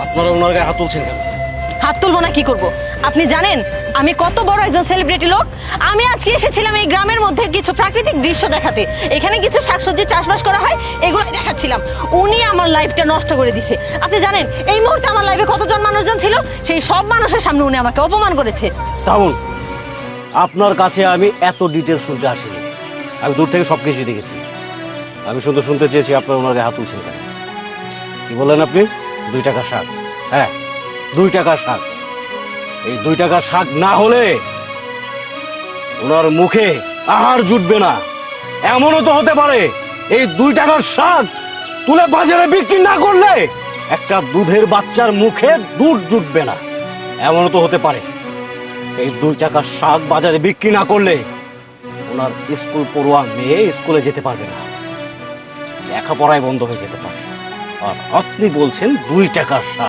আপনারা ওনার গায়ে হাত তুলছেন কেন? হাত তুলবো না কি করব? আপনি জানেন আমি কত বড় একজন সেলিব্রিটি লোক? আমি আজকে এসেছিলাম এই গ্রামের মধ্যে কিছু প্রাকৃতিক দৃশ্য দেখাতে। এখানে কিছু শাকসবজি চাষবাস করা হয়, এগুলো দেখাচ্ছিলাম। উনি আমার লাইফটা নষ্ট করে দিছে। আপনি জানেন এই মুহূর্তে আমার লাইফে কতজন মানুষজন ছিল? সেই সব মানুষের সামনে উনি আমাকে অপমান করেছে। থামুন, আপনার কাছে আমি এত ডিটেলস শুনতে আসিনি। আমি দূর থেকে সবকিছু দেখেছি। আমি শুধু শুনতে চেয়েছি আপনার ওনার গায়ে হাত তুলছেন কেন। কি বললেন আপনি? 2 টাকার শাক? হ্যাঁ, 2 টাকার শাক। এই 2 টাকার শাক না হলে ওনার মুখে আহার জুটবে না। এমনও তো হতে পারে এই 2 টাকার শাক তুলে বাজারে বিক্রি না করলে একটা দুধের বাচ্চার মুখে দুধ জুটবে না। এমনও তো হতে পারে এই 2 টাকার শাক বাজারে বিক্রি না করলে ওনার স্কুল পড়ুয়া মেয়ে স্কুলে যেতে পারবে না, লেখাপড়ায় বন্ধ হয়ে যেতে পারে। আর আপনি বলছেন 2 টাকার শাক।